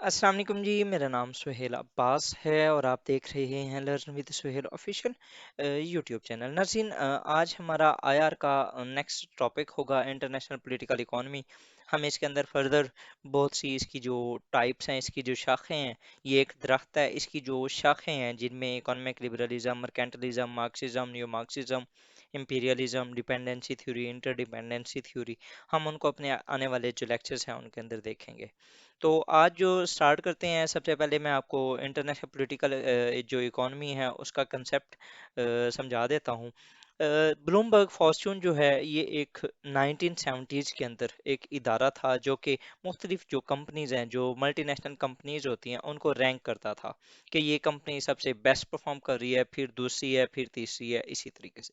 अस्सलाम वालेकुम जी। मेरा नाम सुहेल अब्बास है और आप देख रहे हैं learn with Suhail official YouTube channel. नज़ीन, आज हमारा आईआर का नेक्स्ट टॉपिक होगा इंटरनेशनल पॉलिटिकल इकोनॉमी। हम इसके अंदर फर्दर बहुत सी इसकी जो टाइप्स हैं, इसकी जो शाखें हैं, ये एक दरख्त है, इसकी जो शाखें हैं जिनमें economic liberalism, mercantilism, Marxism, new Marxism, imperialism, dependency theory, interdependency theory, हम उनको अपने आने वाले जो लेक्चर्स हैं उनके अंदर देखेंगे। तो आज जो स्टार्ट करते हैं, सबसे पहले मैं आपको इंटरनेशनल पॉलिटिकल जो इकोनॉमी है उसका कंसेप्ट समझा देता हूँ। ब्लूमबर्ग फॉर्च्यून जो है ये एक 1970s के अंदर एक इदारा था जो कि मुख्तलिफ जो कंपनीज हैं, जो मल्टीनेशनल कंपनीज होती हैं, उनको रैंक करता था कि ये कंपनी सबसे बेस्ट परफॉर्म कर रही है, फिर दूसरी है, फिर तीसरी है, इसी तरीके से।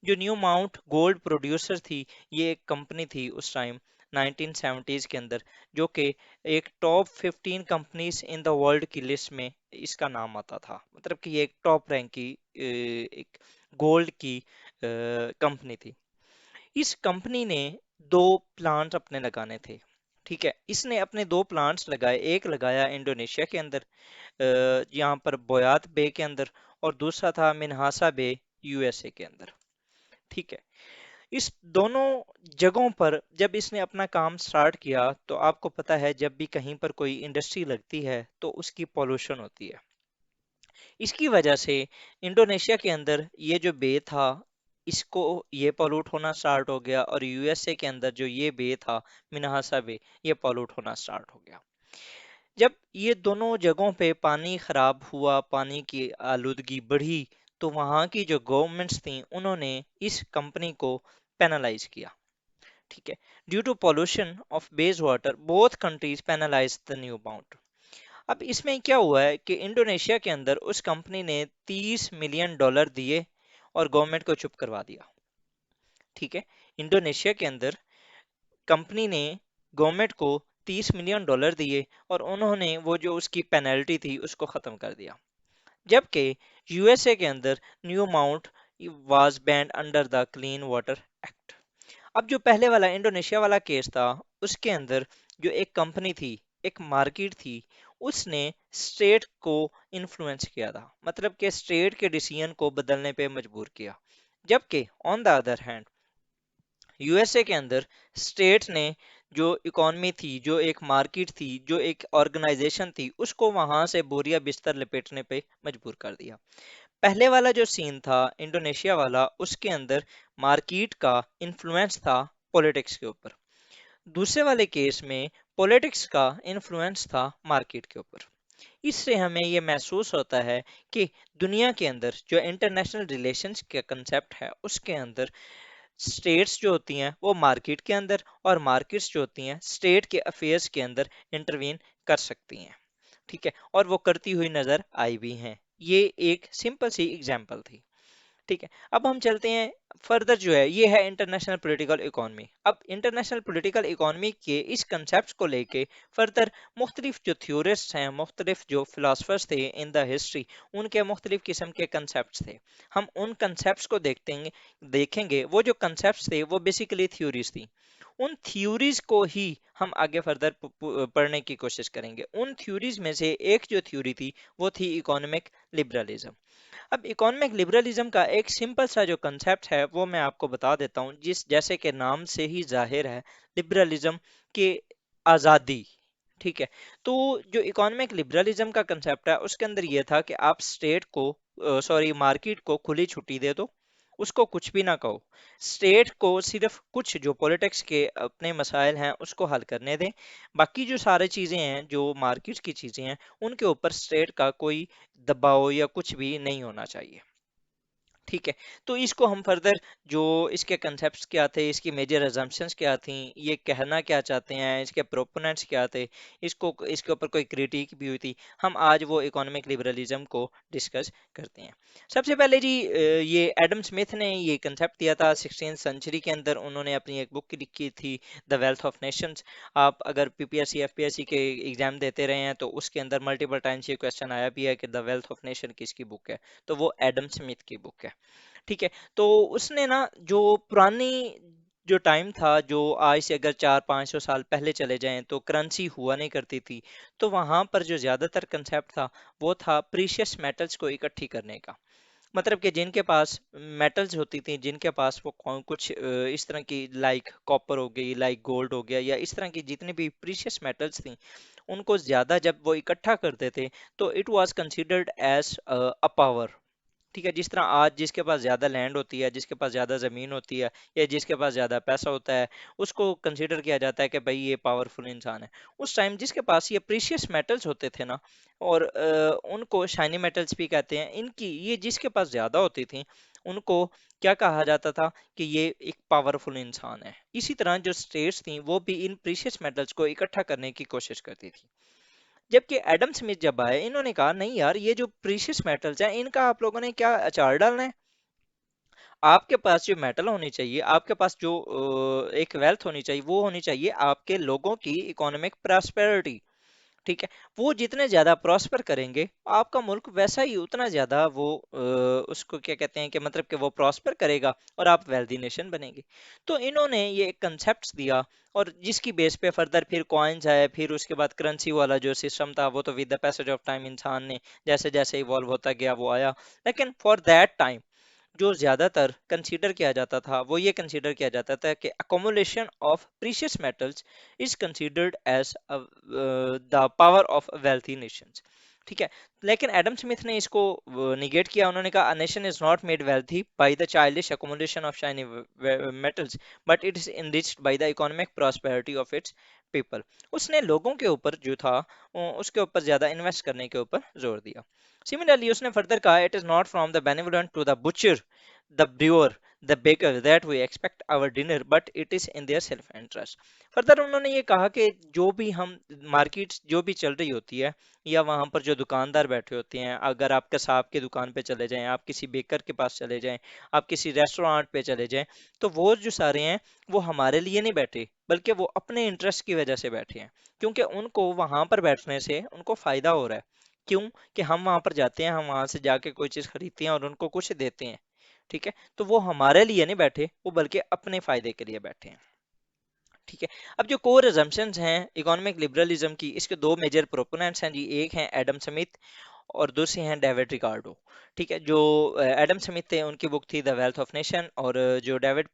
जो न्यू माउंट गोल्ड प्रोड्यूसर थी, ये एक कंपनी थी उस टाइम 1970s के अंदर, जो कि एक top 15 companies in the world की लिस्ट में इसका नाम आता था। मतलब कि ये एक टॉप रैंक की एक गोल्ड की कंपनी थी। इस कंपनी ने दो प्लांट अपने लगाने थे। ठीक है, इसने अपने दो प्लांट्स लगाए। एक लगाया इंडोनेशिया के अंदर, यहाँ पर बोयात बे के अंदर, और दूसरा था मिन्हासा बे, यूएसए के अंदर। ठीक है, इस दोनों जगहों पर जब इसने अपना काम स्टार्ट किया, तो आपको पता है जब भी कहीं पर कोई इंडस्ट्री लगती है तो उसकी पॉल्यूशन होती है। इसकी वजह से इंडोनेशिया के अंदर ये जो बे था, इसको ये पॉल्यूट होना स्टार्ट हो गया, और यूएसए के अंदर जो ये बे था, मिन्हासा बे, ये पॉल्यूट होना स्टार्ट हो गया। जब ये दोनों जगहों पे पानी खराब हुआ, पानी की आलूदगी बढ़ी, तो वहाँ की जो गवर्नमेंट्स थी उन्होंने इस कंपनी को पेनलाइज किया। ठीक है, due to pollution of base water both countries penalize the new bound. अब इसमें क्या हुआ है कि इंडोनेशिया के अंदर उस कंपनी ने $30 मिलियन दिए और गवर्नमेंट को चुप करवा दिया। ठीक है, इंडोनेशिया के अंदर कंपनी ने गवर्नमेंट को $30 मिलियन दिए और उन्होंने वो जो उसकी पेनल्टी थी उसको खत्म कर दिया। जबकि यूएसए के अंदर new mount was band under the clean water act. अब जो पहले वाला इंडोनेशिया वाला केस था, उसके अंदर जो एक कंपनी थी, एक मार्केट थी, उसने स्टेट को इन्फ्लुएंस किया था, मतलब कि स्टेट के डिसीजन को बदलने पे मजबूर किया। जबकि on the other hand USA के अंदर स्टेट ने जो इकोनॉमी थी, जो एक मार्केट थी, जो एक ऑर्गेनाइजेशन थी, उसको वहां से बोरिया बिस्तर लपेटने पे मजबूर कर दिया। पहले वाला जो सीन था इंडोनेशिया वाला, उसके अंदर मार्केट का इन्फ्लुएंस था पॉलिटिक्स के ऊपर। दूसरे वाले केस में पॉलिटिक्स का इन्फ्लुएंस था मार्केट के ऊपर। इससे हमें ये महसूस होता है कि दुनिया के अंदर जो इंटरनेशनल रिलेशंस का कंसेप्ट है, उसके अंदर स्टेट्स जो होती हैं वो मार्केट के अंदर, और मार्केट्स जो होती हैं स्टेट के अफेयर्स के अंदर इंटरवीन कर सकती हैं। ठीक है, और वो करती हुई नजर आई भी हैं। ये एक सिंपल सी एग्जांपल थी। ठीक है, अब हम चलते हैं फर्दर। जो है ये है इंटरनेशनल पॉलिटिकल इकोनॉमी। अब इंटरनेशनल पॉलिटिकल इकोनॉमी के इस कंसेप्ट को लेके फर्दर मुख्तलिफ जो थ्योरिस्ट्स हैं, मुख्तलिफ जो फिलासफर्स थे इन द हिस्ट्री, उनके मुख्तलिफ किस्म के कंसेप्ट थे। हम उन कंसेप्ट को देखेंगे। वो जो कंसेप्ट थे वो बेसिकली थ्योरीज थी। उन थ्योरीज को ही हम आगे फर्दर पढ़ने की कोशिश करेंगे। उन थ्योरीज में से एक जो थ्योरी थी वो थी इकोनॉमिक लिबरलिज्म। अब इकोनॉमिक लिबरलिज्म का एक सिंपल सा जो कंसेप्ट है वो मैं आपको बता देता हूँ, जिस जैसे कि नाम से ही जाहिर है, लिबरलिज्म की आज़ादी। ठीक है, तो जो इकोनॉमिक लिबरलिज्म का कंसेप्ट है उसके अंदर ये था कि आप स्टेट को, सॉरी, मार्केट को खुली छुट्टी दे दो, उसको कुछ भी ना कहो। स्टेट को सिर्फ कुछ जो पॉलिटिक्स के अपने मसाइल हैं उसको हल करने दें। बाकी जो सारी चीज़ें हैं, जो मार्केट की चीज़ें हैं, उनके ऊपर स्टेट का कोई दबाव या कुछ भी नहीं होना चाहिए। ठीक है, तो इसको हम फर्दर जो इसके कंसेप्ट्स क्या थे, इसकी मेजर अजम्पशंस क्या थी, ये कहना क्या चाहते हैं, इसके प्रोपोनेंट्स क्या थे, इसको इसके ऊपर कोई क्रिटिक भी हुई थी, हम आज वो इकोनॉमिक लिबरलिज्म को डिस्कस करते हैं। सबसे पहले जी, ये एडम स्मिथ ने ये कंसेप्ट दिया था 16th सेंचुरी के अंदर। उन्होंने अपनी एक बुक लिखी थी, द वेल्थ ऑफ नेशंस। आप अगर पीपीएससी एफपीएससी के एग्जाम देते रहे हैं तो उसके अंदर मल्टीपल टाइम्स ये क्वेश्चन आया भी है कि द वेल्थ ऑफ नेशन किसकी बुक है, तो वो एडम स्मिथ की बुक है। ठीक है, तो उसने ना जो पुरानी जो टाइम था, जो आज से अगर 400-500 साल पहले चले जाएं तो करेंसी हुआ नहीं करती थी, तो वहां पर जो ज्यादातर कंसेप्ट था वो था प्रीशियस मेटल्स को इकट्ठी करने का। मतलब कि जिनके पास मेटल्स होती थी, जिनके पास वो कुछ इस तरह की, लाइक कॉपर हो गई, लाइक गोल्ड हो गया, या इस तरह की जितनी भी प्रीशियस मेटल्स थी, उनको ज्यादा जब वो इकट्ठा करते थे तो it was considered as a power. ठीक है, जिस तरह आज जिसके पास ज्यादा लैंड होती है, जिसके पास ज्यादा जमीन होती है, या जिसके पास ज्यादा पैसा होता है, उसको कंसीडर किया जाता है कि भाई ये पावरफुल इंसान है। उस टाइम जिसके पास ये प्रीशियस मेटल्स होते थे ना, और उनको शाइनी मेटल्स भी कहते हैं, इनकी ये जिसके पास ज्यादा होती थी, उनको क्या कहा जाता था कि ये एक पावरफुल इंसान है। इसी तरह जो स्टेट्स थी वो भी इन प्रीशियस मेटल्स को इकट्ठा करने की कोशिश करती थी। जबकि एडम स्मिथ जब आए, इन्होंने कहा नहीं यार, ये जो प्रीशियस मेटल्स हैं इनका आप लोगों ने क्या अचार डालना है। आपके पास जो मेटल होनी चाहिए, आपके पास जो एक वेल्थ होनी चाहिए, वो होनी चाहिए आपके लोगों की इकोनॉमिक प्रॉस्पेरिटी। ठीक है, वो जितने ज्यादा प्रॉस्पर करेंगे, आपका मुल्क वैसा ही उतना ज्यादा वो उसको क्या कहते हैं कि मतलब कि वो प्रॉस्पर करेगा और आप वेल्दी नेशन बनेंगे। तो इन्होंने ये एक कंसेप्ट दिया, और जिसकी बेस पे फर्दर फिर कॉइन्स आए, फिर उसके बाद करेंसी वाला जो सिस्टम था वो तो with the passage of time इंसान ने जैसे जैसे इवॉल्व होता गया वो आया। लेकिन फॉर दैट टाइम जो ज्यादातर कंसीडर किया जाता था वो ये कंसीडर किया जाता था कि accumulation of precious metals is considered as the power of wealthy nations. ठीक है, लेकिन एडम स्मिथ ने इसको निगेट किया। उन्होंने कहा a nation is not made wealthy by the childish accumulation of shiny metals, but it is enriched by the economic prosperity of its people. उसने लोगों के ऊपर जो था उसके ऊपर ज्यादा इन्वेस्ट करने के ऊपर जोर दिया। Similarly, उसने फर्दर कहा it is not from the benevolent to the butcher, the brewer, the baker that we expect our dinner, but it is in their self interest. Further उन्होंने ये कहा कि जो भी हम मार्केट जो भी चल रही होती है, या वहां पर जो दुकानदार बैठे होते हैं, अगर आप कसाब की दुकान पे चले जाएं, आप किसी बेकर के पास चले जाएं, आप किसी रेस्टोरेंट पे चले जाएं, तो वो जो सारे हैं वो हमारे लिए नहीं बैठे, बल्कि वो अपने इंटरेस्ट की वजह से बैठे हैं, क्योंकि उनको वहां पर बैठने से उनको फायदा हो रहा है। क्यों? कि हम वहां पर जाते हैं, हम वहां से जाके कोई चीज खरीदते हैं और उनको कुछ देते हैं। ठीक है, तो वो हमारे लिए नहीं बैठे, वो बल्कि अपने फायदे के लिए बैठे हैं। ठीक है, अब जो कोर अजम्पशंस हैं इकोनॉमिक लिबरलिज्म की, इसके दो मेजर प्रोपोनेंट्स हैं जी। एक हैं एडम स्मिथ और दूसरे हैं डेविड रिकार्डो। ठीक है, जो एडम स्मिथ थे उनकी बुक थी द वेल्थ ऑफ नेशन, और जो डेविड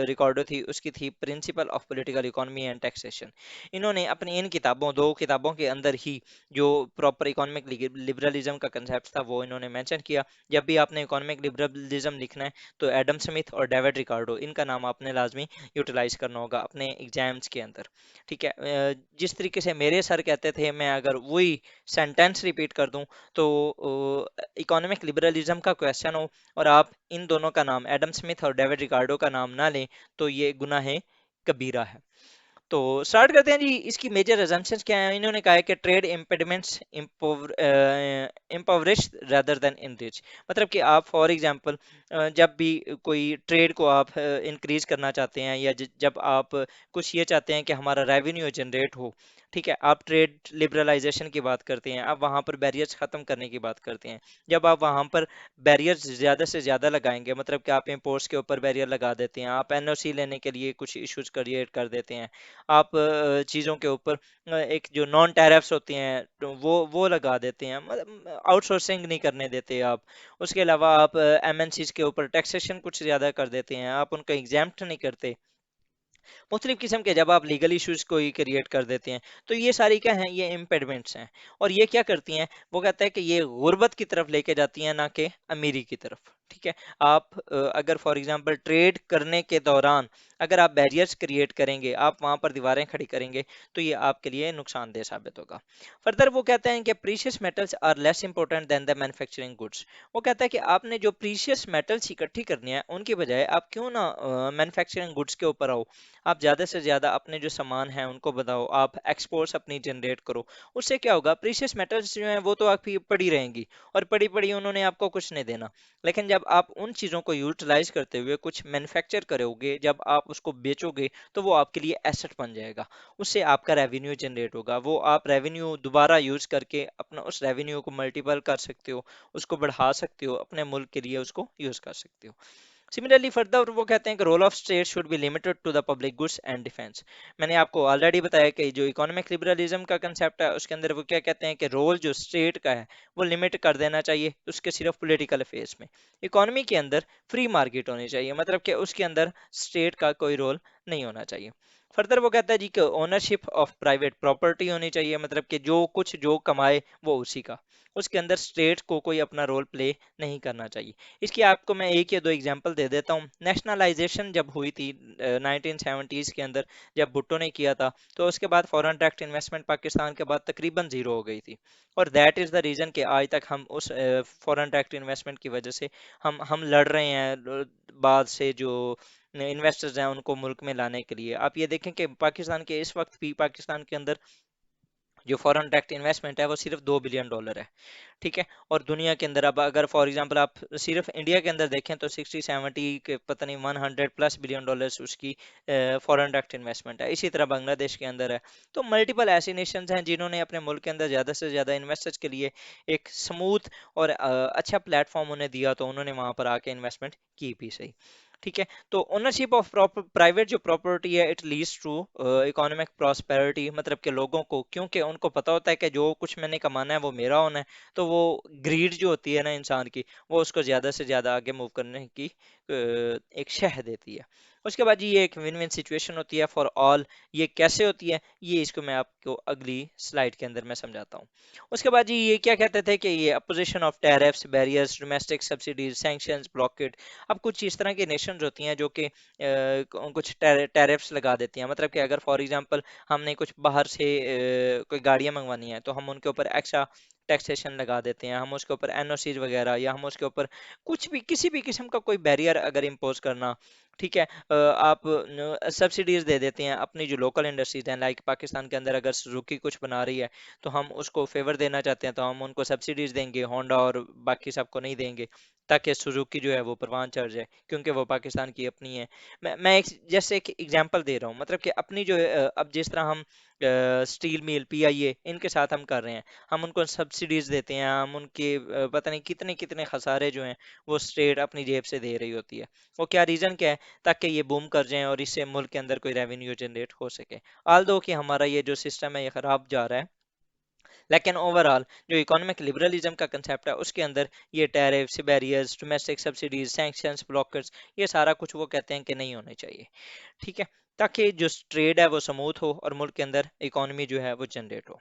रिकार्डो थी उसकी थी principle of political economy and taxation. इन्होंने अपनी इन किताबों, दो किताबों के अंदर ही जो प्रॉपर इकोनॉमिक लिबरलिज्म का कंसेप्ट था वो इन्होंने मेंशन किया। जब भी आपने इकोनॉमिक लिबरलिज्म लिखना है तो एडम स्मिथ और डेविड रिकार्डो, इनका नाम आपने लाजमी यूटिलाइज करना होगा अपने एग्जाम्स के अंदर। ठीक है, जिस तरीके से मेरे सर कहते थे, मैं अगर वही सेंटेंस रिपीट कर दूं, तो इकोनॉमिक लिबरलिज्म का क्वेश्चन हो और आप इन दोनों का नाम, एडम स्मिथ और डेविड रिकार्डो का नाम ना लें, तो ये गुनाह कबीरा है। तो स्टार्ट करते हैं जी। इसकी मेजर अजम्पशंस क्या है? इन्होंने कहा है कि trade impediments impoverish rather than enrich. मतलब कि आप फॉर एग्जांपल जब भी कोई ट्रेड को आप इंक्रीज करना चाहते हैं, या जब आप कुछ ये चाहते हैं कि हमारा रेवेन्यू जनरेट हो, ठीक है, आप ट्रेड लिबरलाइजेशन की बात करते हैं, आप वहां पर बैरियर्स खत्म करने की बात करते हैं। जब आप वहां पर बैरियर्स ज्यादा से ज्यादा लगाएंगे, मतलब कि आप इंपोर्ट्स के ऊपर बैरियर लगा देते हैं, आप एनओसी लेने के लिए कुछ इश्यूज क्रिएट कर देते हैं, आप चीज़ों के ऊपर एक जो नॉन टैरिफ्स होती हैं तो वो लगा देते हैं, मतलब आउटसोर्सिंग नहीं करने देते आप। उसके अलावा आप एमएनसीज के ऊपर टैक्सेशन कुछ ज़्यादा कर देते हैं, आप उनको एग्जाम्प्ट नहीं करते। मुख्तलिफ किस्म के जब आप लीगल इश्यूज को ही क्रिएट कर देते हैं, तो ये सारी क्या हैं? ये इम्पेडमेंट्स हैं। और ये क्या करती हैं? वो कहता है कि ये गुर्बत की तरफ लेके जाती हैं, ना कि अमीरी की तरफ। ठीक है, आप अगर फॉर एग्जांपल ट्रेड करने के दौरान अगर आप बैरियर्स क्रिएट करेंगे, आप वहां पर दीवारें खड़ी करेंगे, तो ये आपके लिए नुकसानदेह साबित होगा। फर्दर वो कहते हैं कि precious metals are less important than the manufacturing goods. वो कहता है कि आपने जो प्रीशियस मेटल्स इकट्ठी करनी है, उनकी बजाय आप क्यों ना मैन्युफैक्चरिंग गुड्स के ऊपर आओ, आप ज़्यादा से ज़्यादा अपने जो सामान हैं उनको बताओ, आप एक्सपोर्ट्स अपनी जनरेट करो। उससे क्या होगा? प्रीशियस मेटल्स जो हैं वो तो आपकी पड़ी रहेंगी, और पड़ी पड़ी उन्होंने आपको कुछ नहीं देना। लेकिन जब आप उन चीज़ों को यूटिलाइज करते हुए कुछ मैन्युफैक्चर करोगे, जब आप उसको बेचोगे, तो वो आपके लिए एसेट बन जाएगा। उससे आपका रेवेन्यू जनरेट होगा, वो आप रेवेन्यू दोबारा यूज करके अपना उस रेवेन्यू को मल्टीपल कर सकते हो, उसको बढ़ा सकते हो, अपने मुल्क के लिए उसको यूज कर सकते हो। सिमिलरली फर्दर वो कहते हैं कि role of state should be limited to the public goods and defence. मैंने आपको ऑलरेडी बताया कि जो इकोनॉमिक लिबरलिज्म का कंसेप्ट है उसके अंदर वो क्या कहते हैं कि रोल जो स्टेट का है वो लिमिट कर देना चाहिए उसके सिर्फ पॉलिटिकल अफेयर्स में। इकोनॉमी के अंदर फ्री मार्केट होनी चाहिए, मतलब कि उसके अंदर स्टेट का कोई रोल नहीं होना चाहिए। फर्दर वो कहता है जी कि ओनरशिप ऑफ प्राइवेट प्रॉपर्टी होनी चाहिए, मतलब कि जो कुछ जो कमाए वो उसी का, उसके अंदर स्टेट को कोई अपना रोल प्ले नहीं करना चाहिए। इसकी आपको मैं एक या दो एग्जांपल दे देता हूँ। नेशनलाइजेशन जब हुई थी 1970s के अंदर, जब भुट्टो ने किया था, तो उसके बाद फॉरेन डायरेक्ट इन्वेस्टमेंट पाकिस्तान के बाद तकरीबन जीरो हो गई थी। और दैट इज़ द रीज़न कि आज तक हम उस फॉरेन डायरेक्ट इन्वेस्टमेंट की वजह से हम लड़ रहे हैं बाद से जो इन्वेस्टर्स हैं उनको मुल्क में लाने के लिए। आप ये देखें कि पाकिस्तान के इस वक्त भी पाकिस्तान के अंदर जो फॉरेन डायरेक्ट इन्वेस्टमेंट है वो सिर्फ $2 बिलियन है। ठीक है। और दुनिया के अंदर अब अगर फॉर एग्जांपल आप सिर्फ इंडिया के अंदर देखें तो 60-70 के पता नहीं 100+ बिलियन डॉलर्स उसकी फॉरेन डायरेक्ट इन्वेस्टमेंट है। इसी तरह बांग्लादेश के अंदर है। तो मल्टीपल ऐसी नेशंस हैं जिन्होंने अपने मुल्क के अंदर ज़्यादा से ज़्यादा इन्वेस्टर्स के लिए एक स्मूथ और अच्छा प्लेटफॉर्म उन्हें दिया, तो उन्होंने वहां पर आके इन्वेस्टमेंट की भी सही। ठीक है। तो ओनरशिप ऑफ प्राइवेट जो प्रॉपर्टी है it leads to economic prosperity, मतलब कि लोगों को, क्योंकि उनको पता होता है कि जो कुछ मैंने कमाना है वो मेरा होना है, तो वो ग्रीड जो होती है ना इंसान की, वो उसको ज़्यादा से ज़्यादा आगे मूव करने की एक शह देती है। उसके बाद ये एक विन विन सिचुएशन होती है फॉर ऑल। ये कैसे होती है ये इसको मैं आपको अगली स्लाइड के अंदर मैं समझाता हूँ। उसके बाद जी ये क्या कहते थे कि ये opposition of tariffs, barriers, domestic subsidies, sanctions, blockade. अब कुछ इस तरह की नेशंस होती हैं जो कि कुछ टैरिफ्स लगा देती हैं, मतलब कि अगर फॉर एग्जांपल हमने कुछ बाहर से कोई गाड़ियां मंगवानी है तो हम उनके ऊपर एक्स्ट्रा टैक्सेशन लगा देते हैं, हम उसके ऊपर एनओसीज वगैरह, या हम उसके ऊपर कुछ भी किसी भी किस्म का कोई बैरियर अगर इम्पोज करना। ठीक है। आप सब्सिडीज दे देते हैं अपनी जो लोकल इंडस्ट्रीज हैं, लाइक पाकिस्तान के अंदर अगर सुजुकी कुछ बना रही है तो हम उसको फेवर देना चाहते हैं तो हम उनको सब्सिडीज देंगे, होंडा और बाकी सबको नहीं देंगे, ताकि सुजुकी जो है वो परवान चढ़ जाए, क्योंकि वो पाकिस्तान की अपनी है। मैं एक जैसे एक एग्जांपल दे रहा हूँ, मतलब कि अपनी जो अब जिस तरह हम स्टील मिल, पीआईए, इनके साथ हम कर रहे हैं, हम उनको सब्सिडीज देते हैं, हम उनके पता नहीं कितने कितने खसारे जो हैं वो स्टेट अपनी जेब से दे रही होती है। वो क्या रीजन क्या है? ताकि ये बूम कर जाएं और इससे मुल्क के अंदर कोई रेवेन्यू जनरेट हो सके। आल दो कि हमारा ये जो सिस्टम है ये खराब जा रहा है, लेकिन ओवरऑल जो इकोनॉमिक लिबरलिज्म का कंसेप्ट है उसके अंदर ये tariffs, barriers, domestic subsidies, sanctions, blockers, ये सारा कुछ वो कहते हैं कि नहीं होने चाहिए। ठीक है। ताकि जो ट्रेड है वो स्मूथ हो और मुल्क के अंदर इकोनॉमी जो है वो जनरेट हो।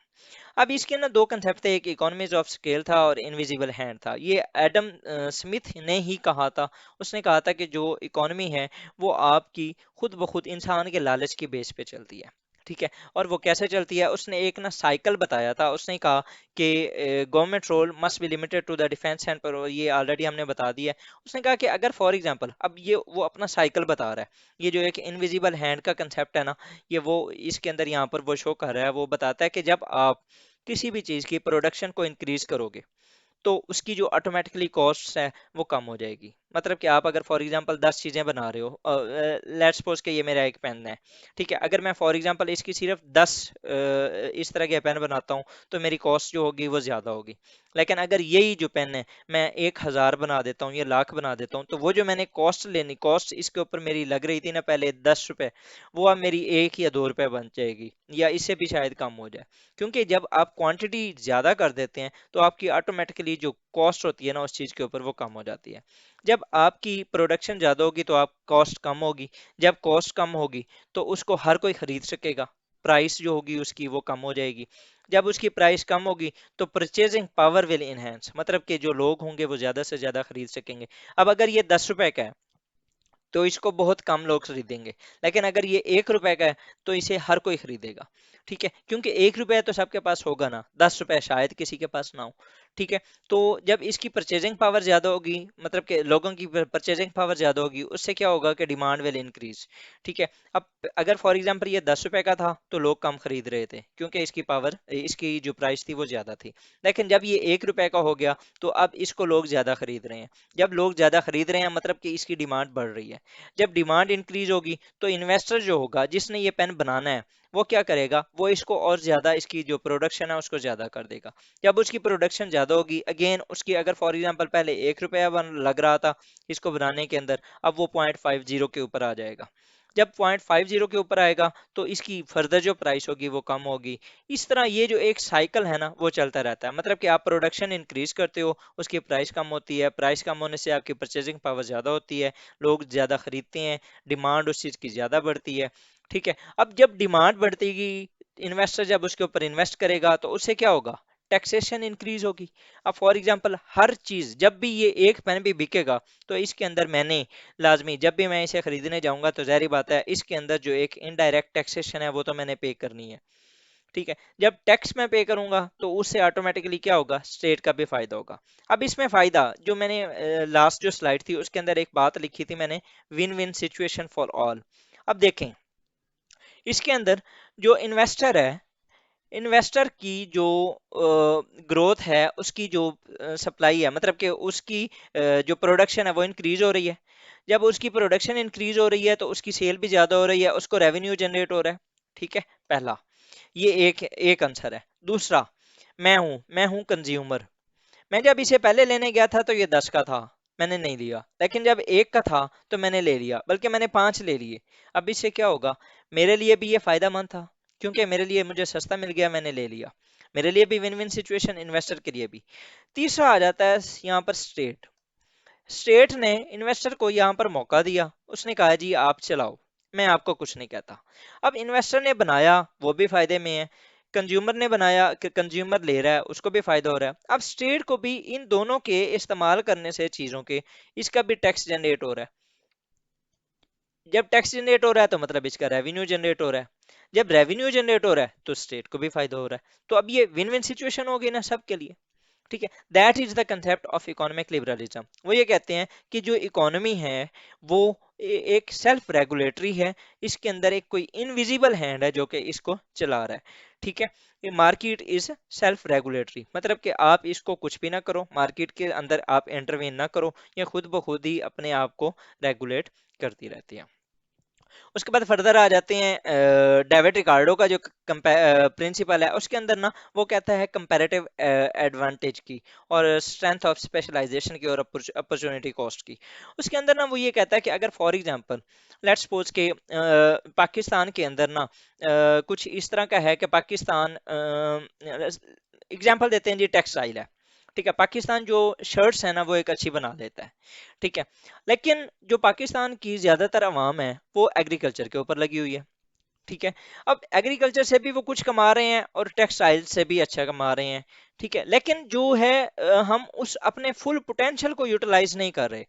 अब इसके ना दो कंसेप्ट थे, एक इकोनॉमीज ऑफ स्केल था और इनविजिबल हैंड था। ये एडम स्मिथ ने ही कहा था। उसने कहा था कि जो इकोनॉमी है वो आपकी खुद ब खुद इंसान के लालच की बेस पे चलती है। ठीक है। और वो कैसे चलती है, उसने एक ना साइकिल बताया था। उसने कहा कि government role must be limited to the defence and, पर ये ऑलरेडी हमने बता दिया है। उसने कहा कि अगर फॉर एग्जांपल अब ये वो अपना साइकिल बता रहा है, ये जो एक इनविजिबल हैंड का कंसेप्ट है ना, ये वो इसके अंदर यहाँ पर वो शो कर रहा है, वो बताता है कि जब आप किसी भी चीज़ की प्रोडक्शन को इंक्रीज करोगे तो उसकी जो ऑटोमेटिकली कॉस्ट है वो कम हो जाएगी। मतलब कि आप अगर फॉर एग्जांपल 10 चीज़ें बना रहे हो, लेट्स सपोज कि ये मेरा एक पेन है। ठीक है। अगर मैं फॉर एग्जांपल इसकी सिर्फ 10 इस तरह के पेन बनाता हूँ तो मेरी कॉस्ट जो होगी वो ज़्यादा होगी। लेकिन अगर यही जो पेन है मैं 1,000 बना देता हूँ या लाख बना देता हूँ, तो वो जो मैंने कॉस्ट इसके ऊपर मेरी लग रही थी ना पहले 10 रुपए, वो अब मेरी 1 या 2 रुपए बन जाएगी, या इससे भी शायद कम हो जाए। क्योंकि जब आप क्वांटिटी ज़्यादा कर देते हैं तो आपकी ऑटोमेटिकली जो कॉस्ट होती है ना उस चीज़ के ऊपर वो कम हो जाती है। जब आपकी प्रोडक्शन ज़्यादा होगी तो आप कॉस्ट कम होगी। जब कॉस्ट कम होगी तो उसको हर कोई खरीद सकेगा, प्राइस जो होगी उसकी वो कम हो जाएगी। जब उसकी प्राइस कम होगी तो परचेजिंग पावर विल इनहेंस, मतलब कि जो लोग होंगे वो ज़्यादा से ज़्यादा खरीद सकेंगे। अब अगर ये 10 रुपए का है तो इसको बहुत कम लोग खरीदेंगे, लेकिन अगर ये 1 रुपए का है तो इसे हर कोई खरीदेगा। ठीक है। क्योंकि 1 रुपया तो सबके पास होगा ना, 10 रुपए शायद किसी के पास ना हो। ठीक है। तो जब इसकी परचेजिंग पावर ज्यादा होगी, मतलब कि लोगों की परचेजिंग पावर ज्यादा होगी, उससे क्या होगा कि डिमांड विल इंक्रीज। ठीक है। अब अगर फॉर एग्जांपल ये 10 रुपए का था तो लोग कम खरीद रहे थे क्योंकि इसकी पावर, इसकी जो प्राइस थी वो ज्यादा थी। लेकिन जब ये 1 रुपए का हो गया तो अब इसको लोग ज्यादा खरीद रहे हैं। जब लोग ज्यादा खरीद रहे हैं मतलब कि इसकी डिमांड बढ़ रही है। जब डिमांड इंक्रीज होगी तो इन्वेस्टर जो होगा जिसने ये पेन बनाना है वो क्या करेगा, वो इसको और ज्यादा, इसकी जो प्रोडक्शन है उसको ज्यादा कर देगा। जब उसकी प्रोडक्शन ज्यादा होगी, अगेन उसकी अगर फॉर एग्जांपल पहले 1 रुपया लग रहा था इसको बनाने के अंदर, अब वो 0.50 के ऊपर आ जाएगा। जब 0.50 के ऊपर आएगा तो इसकी फर्दर जो प्राइस होगी वो कम होगी। इस तरह ये जो एक साइकिल है ना वो चलता रहता है, मतलब कि आप प्रोडक्शन इंक्रीज करते हो, उसकी प्राइस कम होती है, प्राइस कम होने से आपकी परचेजिंग पावर ज्यादा होती है, लोग ज्यादा खरीदते हैं, डिमांड उस चीज की ज्यादा बढ़ती है। ठीक है, अब जब डिमांड बढ़ती, इन्वेस्टर जब उसके ऊपर इन्वेस्ट करेगा तो उससे क्या होगा, टैक्सेशन इंक्रीज होगी। अब फॉर एग्जांपल हर चीज, जब भी ये एक पेन भी बिकेगा तो इसके अंदर मैंने लाजमी, जब भी मैं इसे खरीदने जाऊंगा तो जाहिर बात है इसके अंदर जो एक इनडायरेक्ट टैक्सेशन है वो तो मैंने पे करनी है। ठीक है, जब टैक्स मैं पे करूंगा तो उससे ऑटोमेटिकली क्या होगा, स्टेट का भी फायदा होगा। अब इसमें फायदा जो मैंने लास्ट जो स्लाइड थी उसके अंदर एक बात लिखी थी मैंने, win win situation for all. अब देखें इसके अंदर जो इन्वेस्टर है, इन्वेस्टर की जो ग्रोथ है, उसकी जो सप्लाई है, मतलब कि उसकी जो प्रोडक्शन है वो इंक्रीज हो रही है। जब उसकी प्रोडक्शन इंक्रीज हो रही है तो उसकी सेल भी ज्यादा हो रही है, उसको रेवेन्यू जनरेट हो रहा है। ठीक है, पहला ये एक एक आंसर है। दूसरा, मैं हूं कंज्यूमर, मैं जब इसे पहले लेने गया था तो ये 10 का था, मैंने नहीं लिया, लेकिन जब 1 का था तो मैंने ले लिया, बल्कि मैंने 5 ले लिए। अब इससे क्या होगा, मेरे लिए भी ये फायदामंद था, क्योंकि मेरे लिए मुझे सस्ता मिल गया, मैंने ले लिया। मेरे लिए भी विन विन सिचुएशन, इन्वेस्टर के लिए भी। तीसरा आ जाता है यहाँ पर स्टेट। स्टेट ने इन्वेस्टर को यहाँ पर मौका दिया, उसने कहा जी आप चलाओ, मैं आपको कुछ नहीं कहता। अब इन्वेस्टर ने बनाया, वो भी फायदे में है, कंज्यूमर ने बनाया कि कंज्यूमर ले रहा है उसको भी फायदा हो रहा है। अब स्टेट को भी इन दोनों के इस्तेमाल करने से चीजों के, इसका भी टैक्स जनरेट हो रहा है। जब टैक्स जनरेट हो रहा है तो मतलब इसका रेवेन्यू जनरेट हो रहा है, जब रेवेन्यू जनरेट हो रहा है तो स्टेट को भी फायदा हो रहा है। तो अब ये विन विन सिचुएशन हो गई ना सबके लिए। ठीक है, that is the concept of economic liberalism. वो ये कहते हैं कि जो इकोनॉमी है वो एक सेल्फ रेगुलेटरी है, इसके अंदर एक कोई इनविजिबल हैंड है जो कि इसको चला रहा है। ठीक है, ये मार्केट इज सेल्फ रेगुलेटरी, मतलब कि आप इसको कुछ भी ना करो, मार्केट के अंदर आप इंटरवीन ना करो, ये खुद ब खुद ही अपने आप को रेगुलेट करती रहती है। उसके बाद फर्दर आ जाते हैं डेविड रिकार्डो का जो प्रिंसिपल है उसके अंदर ना, वो कहता है कंपैरेटिव एडवांटेज की और स्ट्रेंथ ऑफ स्पेशलाइजेशन की और अपॉर्चुनिटी कॉस्ट की। उसके अंदर ना वो ये कहता है कि अगर फॉर एग्जांपल लेट्स सपोज के पाकिस्तान के अंदर ना कुछ इस तरह का है कि पाकिस्तान, एग्जांपल देते हैं जी, टेक्सटाइल है। ठीक है, पाकिस्तान जो शर्ट्स है ना वो एक अच्छी बना लेता है। ठीक है, लेकिन जो पाकिस्तान की ज्यादातर अवाम है वो एग्रीकल्चर के ऊपर लगी हुई है। ठीक है, अब एग्रीकल्चर से भी वो कुछ कमा रहे हैं और टेक्सटाइल से भी अच्छा कमा रहे हैं। ठीक है, लेकिन जो है हम उस अपने फुल पोटेंशियल को यूटिलाइज नहीं कर रहे।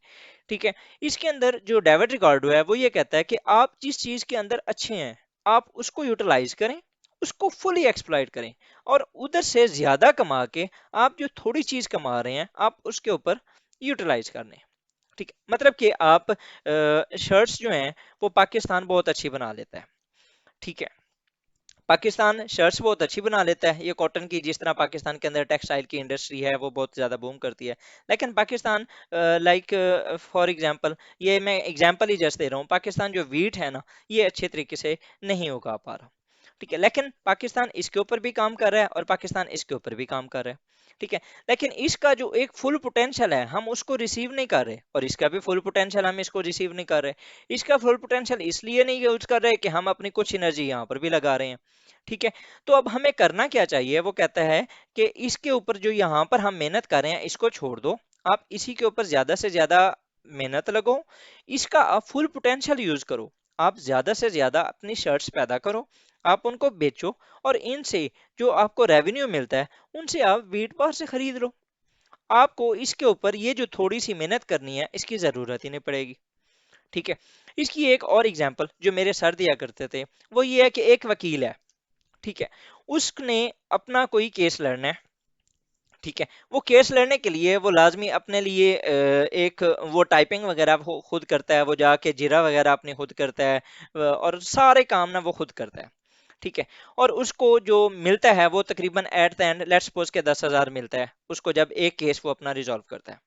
ठीक है, इसके अंदर जो डेविड रिकार्डो है वो ये कहता है कि आप जिस चीज के अंदर अच्छे हैं आप उसको यूटिलाइज करें, उसको फुली एक्सप्लॉइट करें, और उधर से ज्यादा कमा के आप जो थोड़ी चीज कमा रहे हैं आप उसके ऊपर यूटिलाइज कर लें। ठीक है, मतलब कि आप शर्ट्स जो हैं वो पाकिस्तान बहुत अच्छी बना लेता है। ठीक है, पाकिस्तान शर्ट्स बहुत अच्छी बना लेता है, ये कॉटन की, जिस तरह पाकिस्तान के अंदर टेक्सटाइल की इंडस्ट्री है वो बहुत ज्यादा बूम करती है। लेकिन पाकिस्तान, लाइक फॉर एग्जांपल, ये मैं एग्जांपल ही जस्ट दे रहा हूँ, पाकिस्तान जो वीट है ना ये अच्छे तरीके से नहीं उगा पा रहा। ठीक है, लेकिन पाकिस्तान इसके ऊपर भी काम कर रहा है और पाकिस्तान इसके ऊपर भी काम कर रहा है। ठीक है, लेकिन इसका जो एक फुल पोटेंशियल है हम उसको रिसीव नहीं कर रहे, और इसका भी फुल पोटेंशियल हम इसको रिसीव नहीं कर रहे। इसका फुल पोटेंशियल इसलिए नहीं यूज कर रहे कि हम अपनी कुछ एनर्जी यहाँ पर भी लगा रहे हैं। ठीक है, तो अब हमें करना क्या चाहिए, वो कहता है कि इसके ऊपर जो यहाँ पर हम मेहनत कर रहे हैं इसको छोड़ दो, आप इसी के ऊपर ज्यादा से ज्यादा मेहनत लगाओ, इसका आप फुल पोटेंशियल यूज करो, आप ज्यादा से ज्यादा अपनी शर्ट्स पैदा करो, आप उनको बेचो, और इनसे जो आपको रेवेन्यू मिलता है उनसे आप वीट बाहर से खरीद लो। आपको इसके ऊपर ये जो थोड़ी सी मेहनत करनी है इसकी जरूरत ही नहीं पड़ेगी। ठीक है, इसकी एक और एग्जांपल जो मेरे सर दिया करते थे वो ये है कि एक वकील है। ठीक है, उसने अपना कोई केस लड़ना है। ठीक है, वो केस लड़ने के लिए वो लाजमी अपने लिए एक वो टाइपिंग वगैरह वो खुद करता है, वो जाके जीरा वगैरह अपनी खुद करता है, और सारे काम ना वो खुद करता है। ठीक है, और उसको जो मिलता है वो तकरीबन at the end let's suppose के 10,000 मिलता है उसको, जब एक केस वो अपना रिजॉल्व करता है।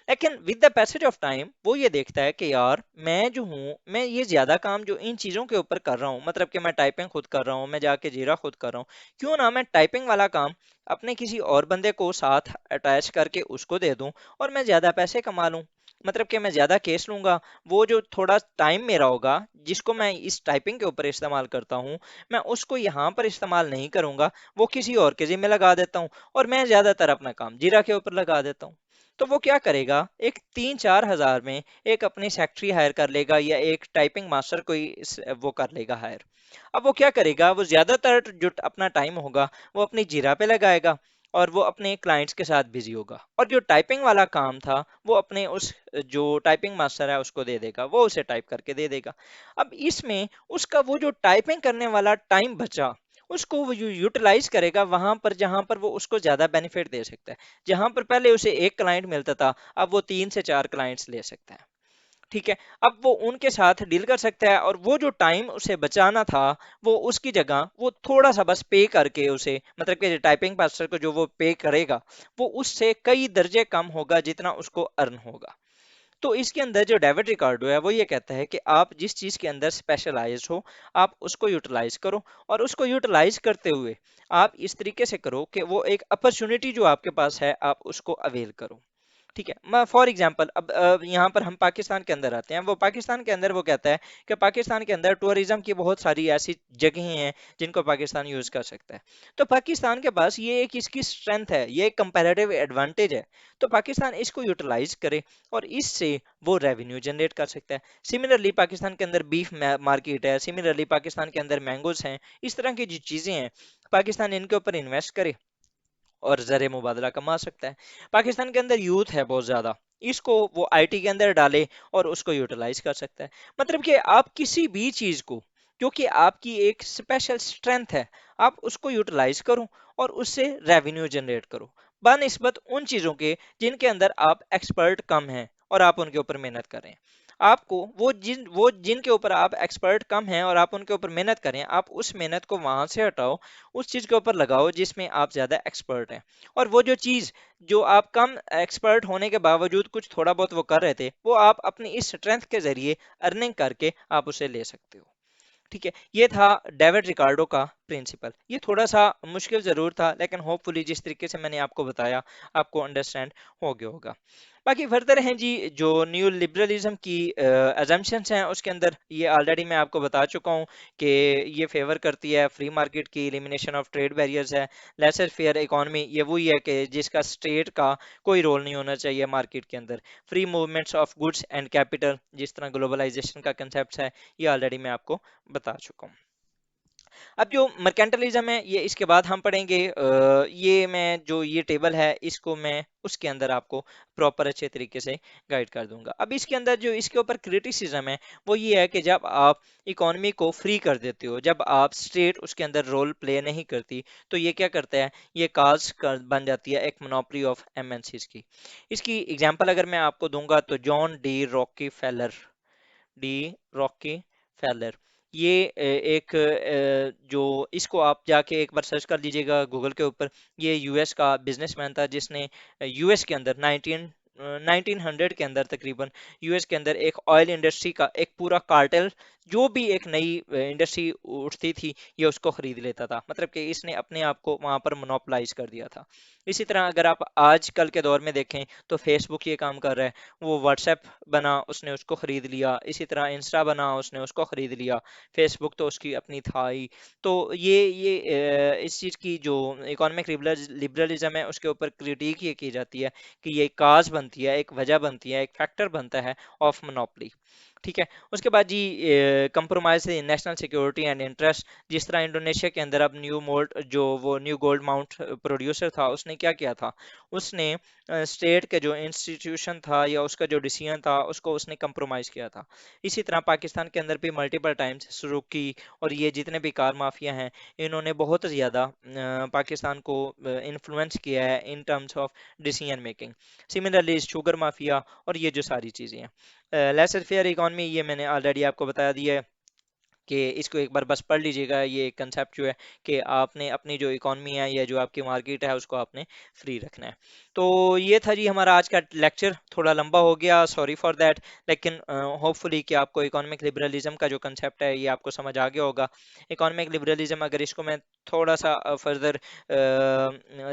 लेकिन with the passage of time वो ये देखता है कि यार मैं जो हूँ, मैं ये ज्यादा काम जो इन चीजों के ऊपर कर रहा हूँ, मतलब कि मैं टाइपिंग खुद कर रहा हूँ, मैं जाके जीरा खुद कर रहा हूँ, क्यों ना मैं टाइपिंग वाला काम अपने किसी और बंदे को साथ अटैच करके उसको दे दूं और मैं ज्यादा पैसे कमा लूं। मतलब कि मैं ज्यादा केस लूंगा, वो जो थोड़ा टाइम मेरा होगा जिसको मैं इस टाइपिंग के ऊपर इस्तेमाल करता हूँ, मैं उसको यहाँ पर इस्तेमाल नहीं करूंगा, वो किसी और के जिम्मे लगा देता हूँ और मैं ज्यादातर अपना काम जीरा के ऊपर लगा देता हूँ। तो वो क्या करेगा, एक 3-4 हजार में एक अपनी सेक्रेटरी हायर कर लेगा या एक टाइपिंग मास्टर कोई वो कर लेगा हायर। अब वो क्या करेगा, वो ज्यादातर जो अपना टाइम होगा वो अपनी जीरा पे लगाएगा और वो अपने क्लाइंट्स के साथ बिजी होगा, और जो टाइपिंग वाला काम था वो अपने उस जो टाइपिंग मास्टर है उसको दे देगा, वो उसे टाइप करके दे देगा। अब इसमें उसका वो जो टाइपिंग करने वाला टाइम बचा, उसको वो यूटिलाइज करेगा वहां पर जहां पर वो उसको ज्यादा बेनिफिट दे सकता है। जहां पर पहले उसे एक क्लाइंट मिलता था, अब वो 3 से 4 क्लाइंट्स ले सकता है। ठीक है, अब वो उनके साथ डील कर सकता है और वो जो टाइम उसे बचाना था, वो उसकी जगह वो थोड़ा सा बस पे करके उसे, मतलब कि टाइपिंग मास्टर को जो वो पे करेगा वो उससे कई दर्जे कम होगा जितना उसको अर्न होगा। तो इसके अंदर जो डेविड रिकार्डो है वो ये कहता है कि आप जिस चीज के अंदर स्पेशलाइज हो, आप उसको यूटिलाइज करो, और उसको यूटिलाइज करते हुए आप इस तरीके से करो कि वो एक अपॉर्चुनिटी जो आपके पास है आप उसको अवेल करो। ठीक है, मैं फॉर एग्जांपल अब यहाँ पर हम पाकिस्तान के अंदर आते हैं। वो पाकिस्तान के अंदर वो कहता है कि पाकिस्तान के अंदर टूरिज्म की बहुत सारी ऐसी जगहें हैं जिनको पाकिस्तान यूज कर सकता है। तो पाकिस्तान के पास ये एक इसकी स्ट्रेंथ है, ये एक कंपैरेटिव एडवांटेज है। तो पाकिस्तान इसको यूटिलाइज करे और इससे वो रेवेन्यू जनरेट कर सकता है। सिमिलरली पाकिस्तान के अंदर बीफ मार्केट है, सिमिलरली पाकिस्तान के अंदर मैंगोज हैं, इस तरह की जो चीजें हैं पाकिस्तान इनके ऊपर इन्वेस्ट करे और जर मुबादला कमा सकता है। पाकिस्तान के अंदर यूथ है बहुत ज्यादा, इसको वो आईटी के अंदर डाले और उसको यूटिलाइज कर सकता है। मतलब कि आप किसी भी चीज को जो कि आपकी एक स्पेशल स्ट्रेंथ है, आप उसको यूटिलाइज करो और उससे रेवेन्यू जनरेट करो, बनिस्बत उन चीजों के जिनके अंदर आप एक्सपर्ट कम हैं और आप उनके ऊपर मेहनत करें। आपको वो जिनके ऊपर आप एक्सपर्ट कम हैं और आप उनके ऊपर मेहनत करें, आप उस मेहनत को वहां से हटाओ, उस चीज के ऊपर लगाओ जिसमें आप ज्यादा एक्सपर्ट हैं। और वो जो चीज जो आप कम एक्सपर्ट होने के बावजूद कुछ थोड़ा बहुत वो कर रहे थे, वो आप अपनी इस स्ट्रेंथ के जरिए अर्निंग करके आप उसे ले सकते हो। ठीक है, ये था डेविड रिकार्डो का प्रिंसिपल। ये थोड़ा सा मुश्किल जरूर था लेकिन होपफुली जिस तरीके से मैंने आपको बताया आपको अंडरस्टैंड हो गया होगा। बाकी फर्दर हैं जी, जो न्यू लिबरलिज्म की अजम्पशंस हैं उसके अंदर ये ऑलरेडी मैं आपको बता चुका हूँ कि ये फेवर करती है फ्री मार्केट की, एलिमिनेशन ऑफ ट्रेड बैरियर्स है, लेसर फेयर इकोनॉमी, ये वही है कि जिसका स्टेट का कोई रोल नहीं होना चाहिए मार्केट के अंदर, free movements of goods and capital, जिस तरह ग्लोबलाइजेशन का कंसेप्ट है, ये ऑलरेडी मैं आपको बता चुका हूँ। अब जो मर्केंटलिज्म है ये इसके बाद हम पढ़ेंगे। ये मैं जो ये टेबल है इसको मैं उसके अंदर आपको प्रॉपर अच्छे तरीके से गाइड कर दूंगा। अब इसके अंदर जो इसके ऊपर क्रिटिसिज्म है वो ये है कि जब आप इकोनॉमी को फ्री कर देते हो, जब आप स्टेट उसके अंदर रोल प्ले नहीं करती, तो ये क्या करता है, ये काज कर बन जाती है एक मोनोपोली ऑफ एमएनसीज की। इसकी एग्जांपल अगर मैं आपको दूंगा तो John D Rocky failure, D Rocky failure, ये एक जो इसको आप जाके एक बार सर्च कर लीजिएगा गूगल के ऊपर। ये यूएस का बिजनेसमैन था जिसने यूएस के अंदर 1900 के अंदर तकरीबन यूएस के अंदर एक ऑयल इंडस्ट्री का एक पूरा कार्टेल, जो भी एक नई इंडस्ट्री उठती थी ये उसको खरीद लेता था। मतलब कि इसने अपने आप को वहां पर मोनोपलाइज कर दिया था। इसी तरह अगर आप आजकल के दौर में देखें तो फेसबुक ये काम कर रहा है, वो व्हाट्सएप बना उसने उसको खरीद लिया, इसी तरह इंस्टा बना उसने उसको खरीद लिया, फेसबुक तो उसकी अपनी था ही। तो ये इस चीज़ की जो इकोनॉमिक लिबरलिज्म है उसके ऊपर क्रिटिक ये की जाती है कि ये काज बनती है, एक वजह बनती है, एक फैक्टर बनता है ऑफ मोनोपली। ठीक है, उसके बाद G compromise national security and interest. जिस तरह इंडोनेशिया के अंदर अब न्यू मोल्ड जो वो न्यू गोल्ड माउंट प्रोड्यूसर था उसने क्या किया था, उसने स्टेट के जो इंस्टीट्यूशन था या उसका जो डिसीजन था उसको उसने कंप्रोमाइज किया था। इसी तरह पाकिस्तान के अंदर भी मल्टीपल टाइम्स सुजुकी और ये जितने भी कार माफिया हैं इन्होंने बहुत ज़्यादा पाकिस्तान को इन्फ्लुएंस किया है in terms of decision making. Similarly sugar mafia और ये जो सारी चीज़ें हैं। लेसर फेयर इकॉनमी ये मैंने ऑलरेडी आपको बता दिया है। कि इसको एक बार बस पढ़ लीजिएगा। ये कंसेप्ट जो है कि आपने अपनी जो इकॉनमी है या जो आपकी मार्केट है उसको आपने फ्री रखना है। तो ये था जी हमारा आज का लेक्चर, थोड़ा लंबा हो गया, सॉरी फॉर दैट। लेकिन होपफुली कि आपको इकोनॉमिक लिबरलिज्म का जो कंसेप्ट है ये आपको समझ आ गया होगा। इकोनॉमिक लिबरलिज्म, अगर इसको मैं थोड़ा सा फर्दर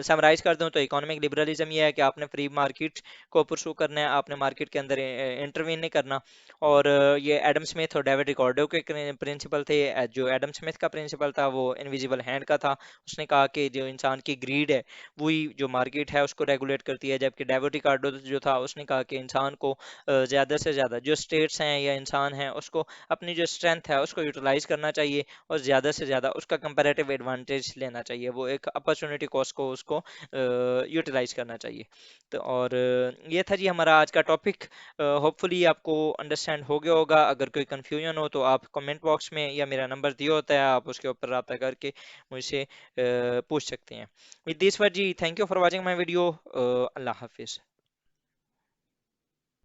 समराइज कर दूं तो इकोनॉमिक लिबरलिज्म ये है कि आपने फ्री मार्केट को परसू करना है, आपने मार्केट के अंदर इंटरवीन नहीं करना। और ये एडम स्मिथ और डेविड रिकॉर्डो के प्रिंसिपल थे। जो एडम स्मिथ का प्रिंसिपल था वो इनविजिबल हैंड का था। उसने कहा कि जो इंसान की ग्रीड है वही जो मार्केट है उसको रेगुलेट करती है। जबकि डेविड रिकार्डो जो था उसने कहा कि इंसान को ज़्यादा से ज़्यादा, जो स्टेट्स हैं या इंसान हैं, उसको अपनी जो स्ट्रेंथ है उसको यूटिलाइज करना चाहिए और ज़्यादा से ज़्यादा उसका कंपैरेटिव एडवांटेज लेना चाहिए, वो एक अपॉर्चुनिटी कॉस्ट को उसको यूटिलाइज करना चाहिए। तो और ये था जी हमारा आज का टॉपिक। होपफुली आपको अंडरस्टैंड हो गया होगा। अगर कोई कंफ्यूजन हो तो आप कमेंट बॉक्स में, या मेरा नंबर दिया होता है, आप उसके ऊपर रब्ता करके मुझसे पूछ सकते हैं। विद दिस वर जी, thank you for watching my video. अल्लाह हाफिज़।